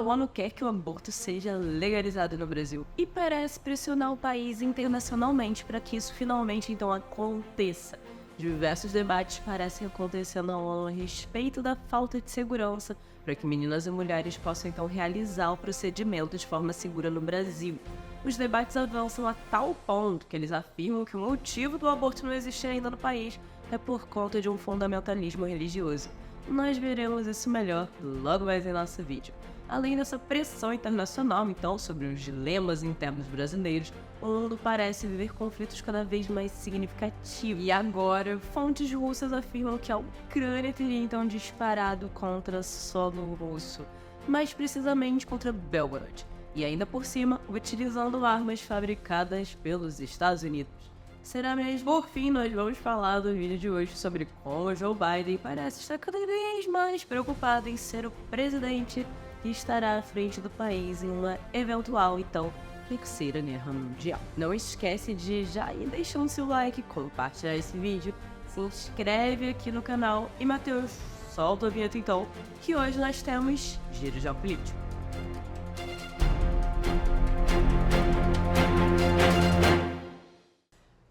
ONU quer que o aborto seja legalizado no Brasil e parece pressionar o país internacionalmente para que isso finalmente então aconteça. Diversos debates parecem acontecer na ONU a respeito da falta de segurança para que meninas e mulheres possam então realizar o procedimento de forma segura no Brasil. Os debates avançam a tal ponto que eles afirmam que o motivo do aborto não existir ainda no país é por conta de um fundamentalismo religioso. Nós veremos isso melhor logo mais em nosso vídeo. Além dessa pressão internacional, então, sobre os dilemas internos brasileiros, o mundo parece viver conflitos cada vez mais significativos. E agora, fontes russas afirmam que a Ucrânia teria então disparado contra solo russo, mais precisamente contra Belgorod, e ainda por cima, utilizando armas fabricadas pelos Estados Unidos. Será mesmo? Por fim, nós vamos falar do vídeo de hoje sobre como Joe Biden parece estar cada vez mais preocupado em ser o presidente que estará à frente do país em uma eventual, então, terceira guerra mundial. Não esquece de já ir deixando seu like, compartilhar esse vídeo, se inscreve aqui no canal e, Matheus, solta a vinheta então, que hoje nós temos Giro Geopolítico.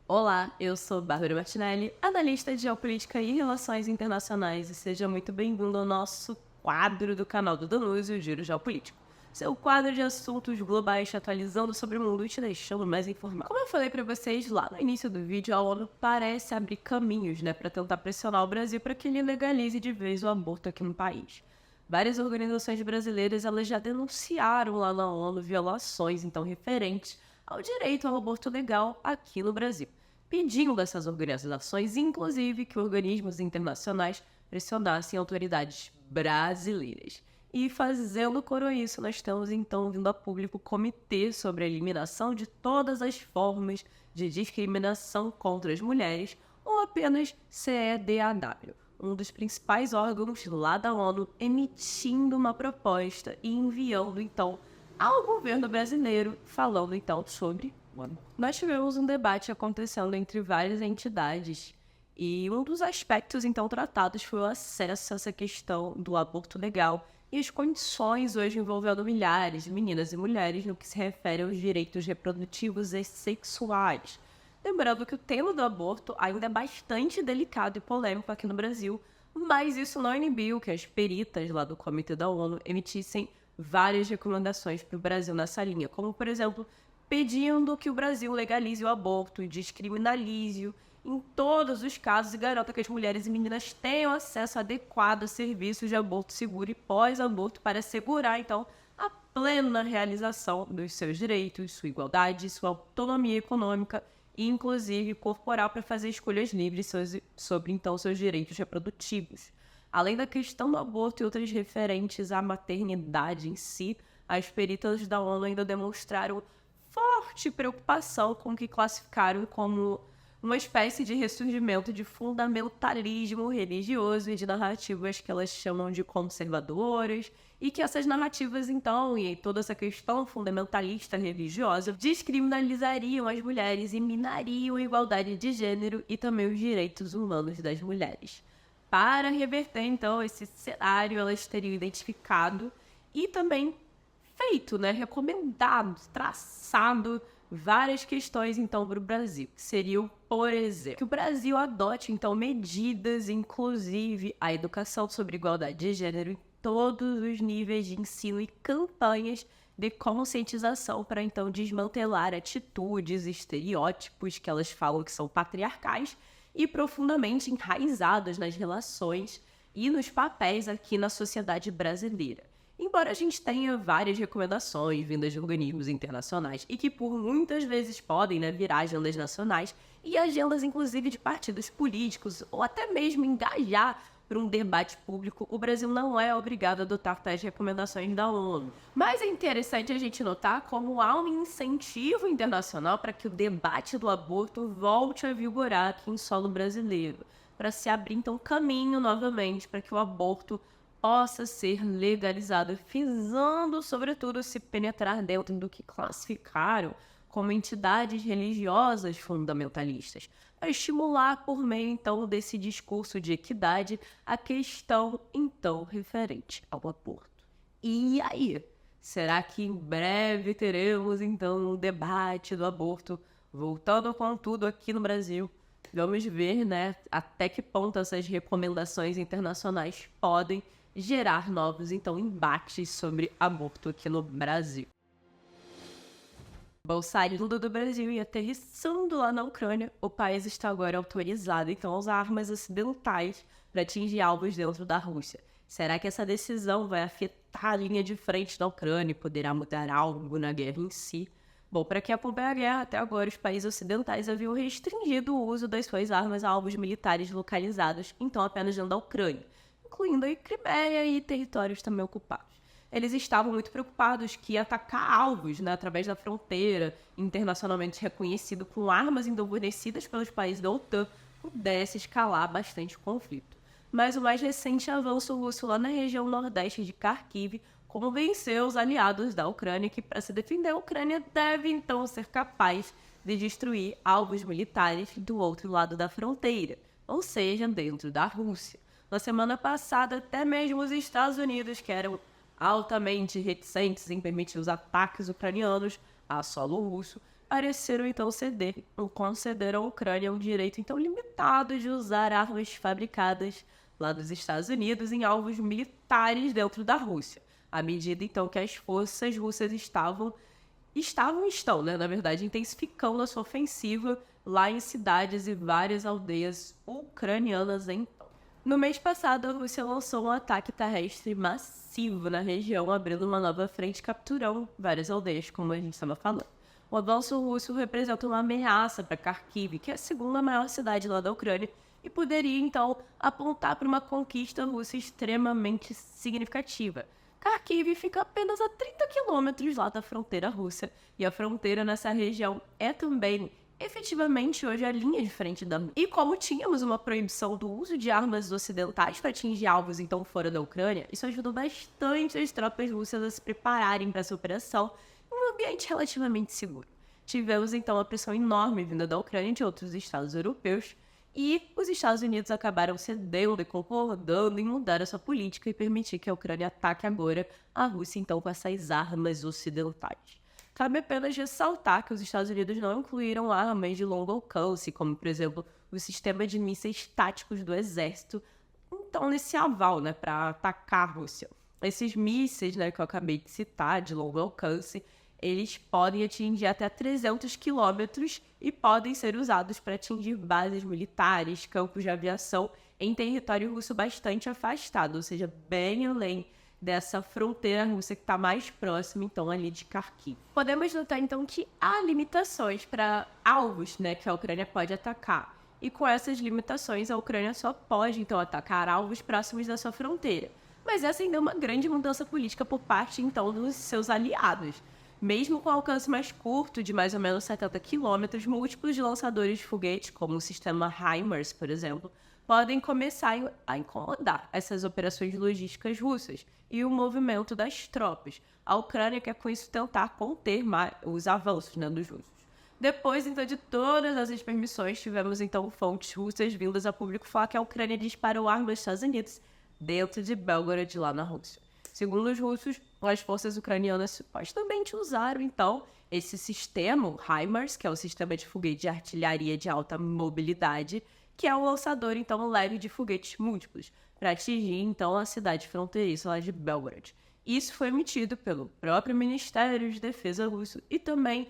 Olá, eu sou Bárbara Martinelli, analista de geopolítica e relações internacionais, e seja muito bem-vindo ao nosso quadro do canal do Danúzio, Giro Geopolítico. Seu quadro de assuntos globais te atualizando sobre o mundo e te deixando mais informado. Como eu falei para vocês lá no início do vídeo, a ONU parece abrir caminhos, para tentar pressionar o Brasil para que ele legalize de vez o aborto aqui no país. Várias organizações brasileiras elas já denunciaram lá na ONU violações, então, referentes ao direito ao aborto legal aqui no Brasil, pedindo dessas organizações, inclusive, que organismos internacionais pressionassem autoridades brasileiras. E fazendo coro a isso, nós temos então vindo a público o Comitê sobre a Eliminação de Todas as Formas de Discriminação contra as Mulheres, ou apenas CEDAW, um dos principais órgãos lá da ONU, emitindo uma proposta e enviando então ao governo brasileiro, falando então sobre o aborto. Nós tivemos um debate acontecendo entre várias entidades e um dos aspectos então tratados foi o acesso a essa questão do aborto legal e as condições hoje envolvendo milhares de meninas e mulheres no que se refere aos direitos reprodutivos e sexuais. Lembrando que o tema do aborto ainda é bastante delicado e polêmico aqui no Brasil, mas isso não inibiu que as peritas lá do Comitê da ONU emitissem várias recomendações para o Brasil nessa linha, como, por exemplo, pedindo que o Brasil legalize o aborto e descriminalize-o em todos os casos e garanta que as mulheres e meninas tenham acesso adequado a serviços de aborto seguro e pós-aborto para assegurar, então, a plena realização dos seus direitos, sua igualdade, sua autonomia econômica e, inclusive, corporal para fazer escolhas livres sobre, então, seus direitos reprodutivos. Além da questão do aborto e outras referentes à maternidade em si, as peritas da ONU ainda demonstraram forte preocupação com o que classificaram como uma espécie de ressurgimento de fundamentalismo religioso e de narrativas que elas chamam de conservadoras, e que essas narrativas, então, e toda essa questão fundamentalista religiosa, descriminalizariam as mulheres e minariam a igualdade de gênero e também os direitos humanos das mulheres. Para reverter, então, esse cenário, elas teriam identificado e também feito, recomendado, traçado várias questões, então, para o Brasil. Que seriam, por exemplo, que o Brasil adote, então, medidas, inclusive a educação sobre igualdade de gênero em todos os níveis de ensino e campanhas de conscientização para, então, desmantelar atitudes, estereótipos que elas falam que são patriarcais e profundamente enraizadas nas relações e nos papéis aqui na sociedade brasileira. Embora a gente tenha várias recomendações vindas de organismos internacionais e que por muitas vezes podem virar agendas nacionais e agendas inclusive de partidos políticos ou até mesmo engajar para um debate público, o Brasil não é obrigado a adotar tais recomendações da ONU. Mas é interessante a gente notar como há um incentivo internacional para que o debate do aborto volte a vigorar aqui em solo brasileiro, para se abrir então caminho novamente para que o aborto possa ser legalizado, visando, sobretudo, se penetrar dentro do que classificaram como entidades religiosas fundamentalistas, a estimular por meio, então, desse discurso de equidade a questão, então, referente ao aborto. E aí? Será que em breve teremos, então, um debate do aborto voltando com tudo aqui no Brasil? Vamos ver, né, até que ponto essas recomendações internacionais podem gerar novos, então, embates sobre aborto aqui no Brasil. Bom, saindo do Brasil e aterrissando lá na Ucrânia, o país está agora autorizado, então, a usar armas ocidentais para atingir alvos dentro da Rússia. Será que essa decisão vai afetar a linha de frente da Ucrânia e poderá mudar algo na guerra em si? Bom, para quem acompanha a guerra, até agora os países ocidentais haviam restringido o uso das suas armas a alvos militares localizados, então apenas dentro da Ucrânia, incluindo a Crimeia e territórios também ocupados. Eles estavam muito preocupados que atacar alvos, né, através da fronteira, internacionalmente reconhecido, com armas endurecidas pelos países da OTAN, pudesse escalar bastante o conflito. Mas o mais recente avanço russo lá na região nordeste de Kharkiv convenceu os aliados da Ucrânia que, para se defender, a Ucrânia deve, então, ser capaz de destruir alvos militares do outro lado da fronteira, ou seja, dentro da Rússia. Na semana passada, até mesmo os Estados Unidos, que eram altamente reticentes em permitir os ataques ucranianos a solo russo, pareceram então ceder ou concederam à Ucrânia um direito então limitado de usar armas fabricadas lá dos Estados Unidos em alvos militares dentro da Rússia, à medida então que as forças russas estão, né, na verdade, intensificando a sua ofensiva lá em cidades e várias aldeias ucranianas então. No mês passado, a Rússia lançou um ataque terrestre massivo na região, abrindo uma nova frente e capturando várias aldeias, como a gente estava falando. O avanço russo representa uma ameaça para Kharkiv, que é a segunda maior cidade lá da Ucrânia, e poderia, então, apontar para uma conquista russa extremamente significativa. Kharkiv fica apenas a 30 quilômetros lá da fronteira russa, e a fronteira nessa região é também, efetivamente, hoje a linha de frente da... E como tínhamos uma proibição do uso de armas ocidentais para atingir alvos, então, fora da Ucrânia, isso ajudou bastante as tropas russas a se prepararem para essa operação em um ambiente relativamente seguro. Tivemos, então, uma pressão enorme vinda da Ucrânia e de outros estados europeus, e os Estados Unidos acabaram cedendo e concordando em mudar essa política e permitir que a Ucrânia ataque agora a Rússia, então, com essas armas ocidentais. Cabe apenas ressaltar que os Estados Unidos não incluíram armas de longo alcance, como, por exemplo, o sistema de mísseis táticos do Exército, então, nesse aval, né, para atacar a Rússia. Esses mísseis, né, que eu acabei de citar, de longo alcance, eles podem atingir até 300 quilômetros e podem ser usados para atingir bases militares, campos de aviação em território russo bastante afastado, ou seja, bem além dessa fronteira russa que está mais próxima, então, ali de Kharkiv. Podemos notar, então, que há limitações para alvos, né, que a Ucrânia pode atacar. E com essas limitações, a Ucrânia só pode, então, atacar alvos próximos da sua fronteira. Mas essa ainda é uma grande mudança política por parte, então, dos seus aliados. Mesmo com alcance mais curto, de mais ou menos 70 quilômetros, múltiplos de lançadores de foguete, como o sistema HIMARS, por exemplo, podem começar a incomodar essas operações logísticas russas e o movimento das tropas. A Ucrânia quer com isso tentar conter os avanços, né, dos russos. Depois, então, de todas essas permissões, tivemos, então, fontes russas vindas a público falar que a Ucrânia disparou armas dos Estados Unidos dentro de Belgorod, lá na Rússia. Segundo os russos, as forças ucranianas supostamente usaram, então, esse sistema, o HIMARS, que é o sistema de foguete de artilharia de alta mobilidade, que é um lançador, então, leve de foguetes múltiplos, para atingir, então, a cidade fronteiriça lá de Belgorod. Isso foi emitido pelo próprio Ministério de Defesa russo e também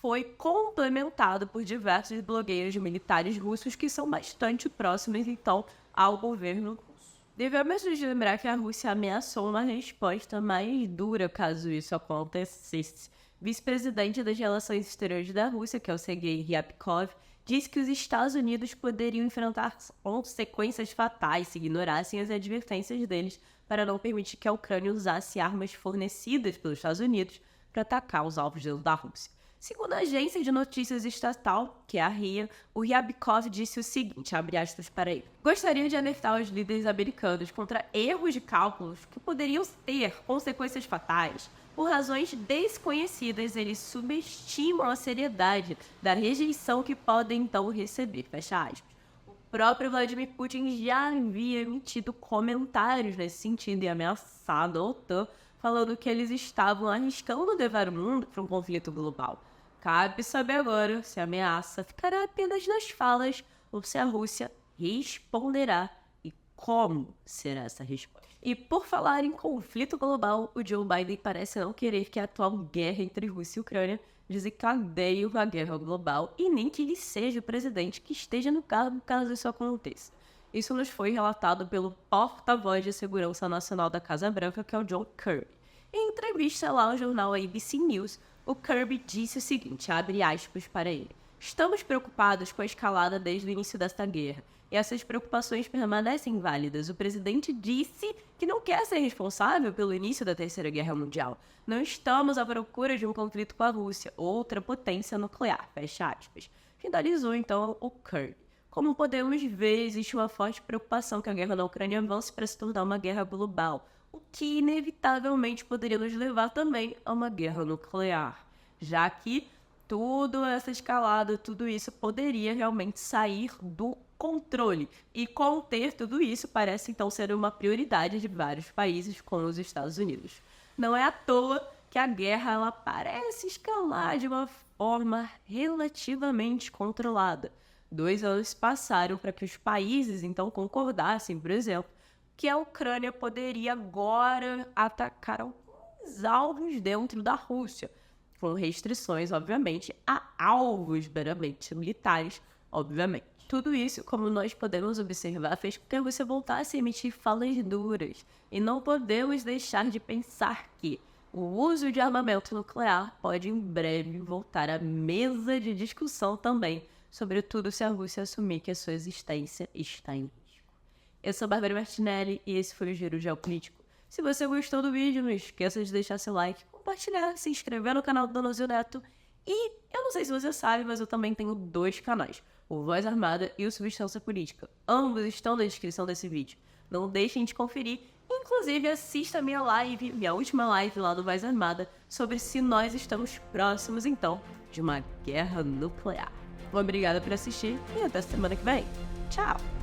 foi complementado por diversos blogueiros militares russos que são bastante próximos, então, ao governo russo. Devemos lembrar que a Rússia ameaçou uma resposta mais dura caso isso acontecesse. Vice-presidente das Relações Exteriores da Rússia, que é o Sergei Ryabkov, disse que os Estados Unidos poderiam enfrentar consequências fatais se ignorassem as advertências deles para não permitir que a Ucrânia usasse armas fornecidas pelos Estados Unidos para atacar os alvos da Rússia. Segundo a agência de notícias estatal, que é a RIA, o Ryabkov disse o seguinte, abre aspas para ele: gostaria de alertar os líderes americanos contra erros de cálculos que poderiam ter consequências fatais. Por razões desconhecidas, eles subestimam a seriedade da rejeição que podem então receber, fecha aspas. O próprio Vladimir Putin já havia emitido comentários nesse sentido e ameaçado a OTAN falando que eles estavam arriscando levar o mundo para um conflito global. Cabe saber agora se a ameaça ficará apenas nas falas ou se a Rússia responderá e como será essa resposta. E por falar em conflito global, o Joe Biden parece não querer que a atual guerra entre Rússia e Ucrânia desencadeie uma guerra global e nem que ele seja o presidente que esteja no cargo caso isso aconteça. Isso nos foi relatado pelo porta-voz de segurança nacional da Casa Branca, que é o John Kirby. Em entrevista lá ao jornal ABC News, o Kirby disse o seguinte, abre aspas para ele: "Estamos preocupados com a escalada desde o início desta guerra, e essas preocupações permanecem válidas. O presidente disse que não quer ser responsável pelo início da Terceira Guerra Mundial. Não estamos à procura de um conflito com a Rússia, outra potência nuclear", fecha aspas. Finalizou então o Kirby. Como podemos ver, existe uma forte preocupação que a guerra na Ucrânia avance para se tornar uma guerra global, o que inevitavelmente poderia nos levar também a uma guerra nuclear, já que toda essa escalada, tudo isso poderia realmente sair do controle. E conter tudo isso parece então ser uma prioridade de vários países, como os Estados Unidos. Não é à toa que a guerra ela parece escalar de uma forma relativamente controlada. 2 anos passaram para que os países então concordassem, por exemplo, que a Ucrânia poderia agora atacar alguns alvos dentro da Rússia, com restrições, obviamente, a alvos meramente militares, obviamente. Tudo isso, como nós podemos observar, fez com que a Rússia voltasse a emitir falas duras, e não podemos deixar de pensar que o uso de armamento nuclear pode em breve voltar à mesa de discussão também, sobretudo se a Rússia assumir que a sua existência está em risco. Eu sou Bárbara Martinelli e esse foi o Giro Geopolítico. Se você gostou do vídeo, não esqueça de deixar seu like, compartilhar, se inscrever no canal do Donozio Neto. E eu não sei se você sabe, mas eu também tenho 2 canais, o Voz Armada e o Substância Política. Ambos estão na descrição desse vídeo. Não deixem de conferir. Inclusive, assista a minha live, minha última live lá do Voz Armada, sobre se nós estamos próximos, então, de uma guerra nuclear. Obrigada por assistir e até semana que vem. Tchau!